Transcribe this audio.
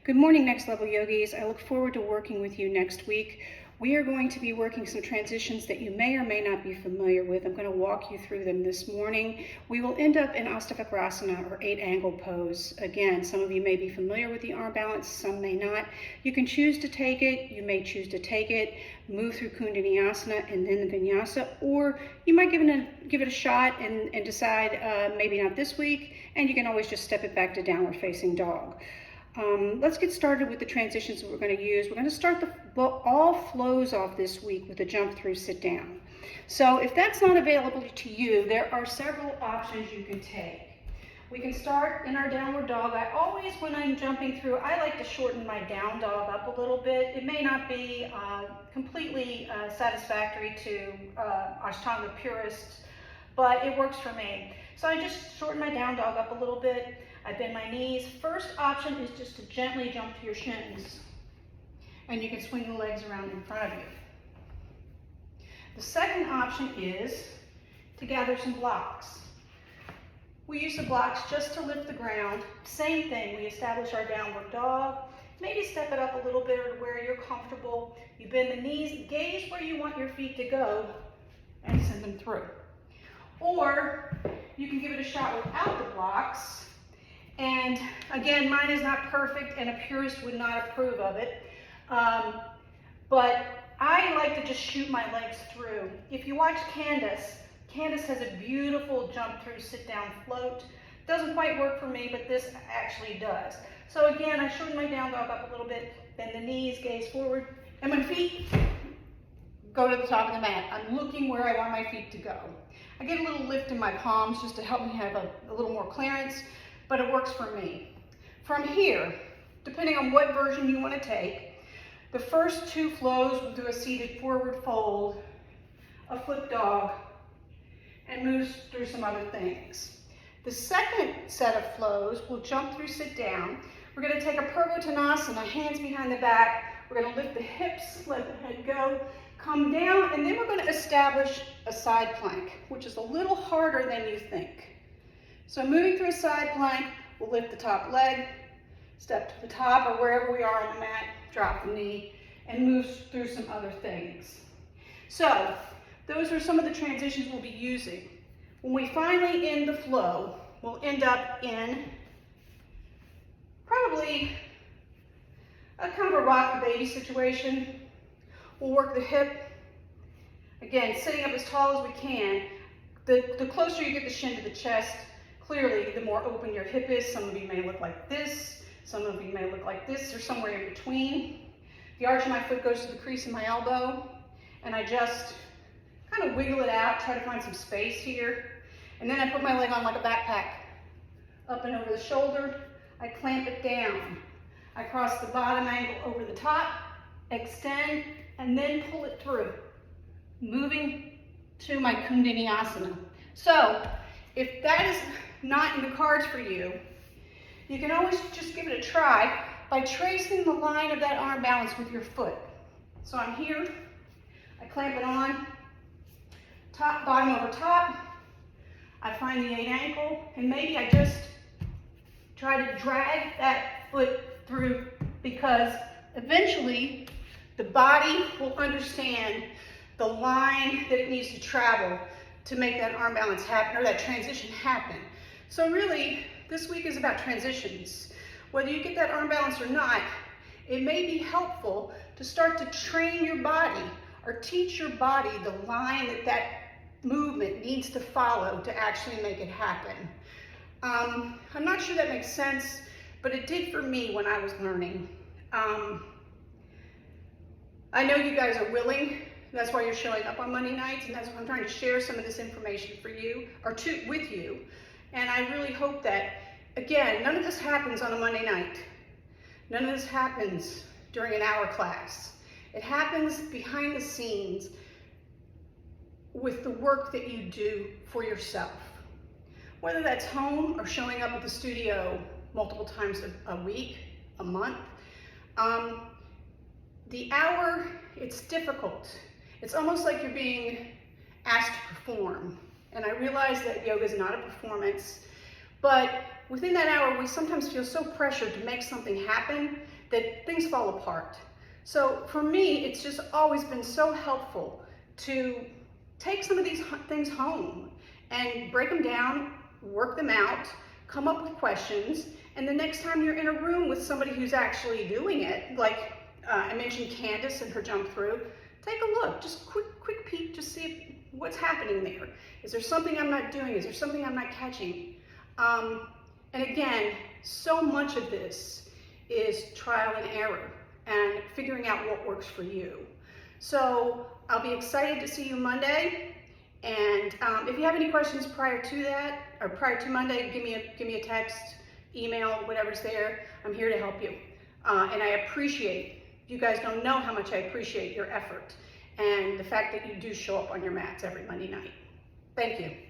Good morning, Next Level Yogis. I look forward to working with you next week. We are going to be working some transitions that you may or may not be familiar with. I'm going to walk you through them this morning. We will end up in Ashtavakrasana, or 8-angle pose. Again, some of you may be familiar with the arm balance, some may not. You can choose to take it, you may choose to take it, move through Kundalini and then the Vinyasa, or you might give it a shot and decide maybe not this week, and you can always just step it back to downward facing dog. Let's get started with the transitions that we're going to use. We're going to start all flows off this week with a jump through sit down. So if that's not available to you, there are several options you can take. We can start in our downward dog. I always, when I'm jumping through, I like to shorten my down dog up a little bit. It may not be completely satisfactory to Ashtanga purists, but it works for me. So I just shorten my down dog up a little bit. I bend my knees. First option is just to gently jump to your shins. And you can swing the legs around in front of you. The second option is to gather some blocks. We use the blocks just to lift the ground. Same thing, we establish our downward dog. Maybe step it up a little bit or where you're comfortable. You bend the knees, gaze where you want your feet to go, and send them through. Or you can give it a shot without the blocks. And again, mine is not perfect and a purist would not approve of it. But I like to just shoot my legs through. If you watch Candace has a beautiful jump through sit down float. Doesn't quite work for me, but this actually does. So again, I shorten my down dog up a little bit, bend the knees, gaze forward, and my feet go to the top of the mat. I'm looking where I want my feet to go. I get a little lift in my palms just to help me have a little more clearance, but it works for me. From here, depending on what version you want to take, the first two flows will do a seated forward fold, a flip dog, and moves through some other things. The second set of flows will jump through sit down. We're going to take a Purvottanasana, hands behind the back. We're going to lift the hips, let the head go, come down, and then we're going to establish a side plank, which is a little harder than you think. So moving through a side plank, we'll lift the top leg, step to the top or wherever we are on the mat, drop the knee, and move through some other things. So those are some of the transitions we'll be using. When we finally end the flow, we'll end up in probably a kind of a rock the baby situation. We'll work the hip. Again, sitting up as tall as we can. The closer you get the shin to the chest, clearly, the more open your hip is. Some of you may look like this, some of you may look like this, or somewhere in between. The arch of my foot goes to the crease of my elbow, and I just kind of wiggle it out, try to find some space here. And then I put my leg on like a backpack, up and over the shoulder. I clamp it down. I cross the bottom angle over the top, extend, and then pull it through, moving to my Kundalini. So, if that is not in the cards for you, you can always just give it a try by tracing the line of that arm balance with your foot. So I'm here, I clamp it on, top, bottom over top, I find the 8-ankle, and maybe I just try to drag that foot through, because eventually the body will understand the line that it needs to travel to make that arm balance happen, or that transition happen. So really, this week is about transitions. Whether you get that arm balance or not, it may be helpful to start to train your body or teach your body the line that movement needs to follow to actually make it happen. I'm not sure that makes sense, but it did for me when I was learning. I know you guys are willing. That's why you're showing up on Monday nights, and that's why I'm trying to share some of this information for you, or with you. And I really hope that, again, none of this happens on a Monday night. None of this happens during an hour class. It happens behind the scenes with the work that you do for yourself. Whether that's home or showing up at the studio multiple times a week, a month. The hour, it's difficult. It's almost like you're being asked to perform. And I realize that yoga is not a performance, but within that hour, we sometimes feel so pressured to make something happen that things fall apart. So for me, it's just always been so helpful to take some of these things home and break them down, work them out, come up with questions, and the next time you're in a room with somebody who's actually doing it, like I mentioned Candace and her jump through, take a look, just quick peek, just see what's happening there. Is there something I'm not doing? Is there something I'm not catching? And again, so much of this is trial and error and figuring out what works for you. So I'll be excited to see you Monday. And if you have any questions prior to that, or prior to Monday, give me a text, email, whatever's there. I'm here to help you. And I appreciate, you guys don't know how much I appreciate your effort and the fact that you do show up on your mats every Monday night. Thank you.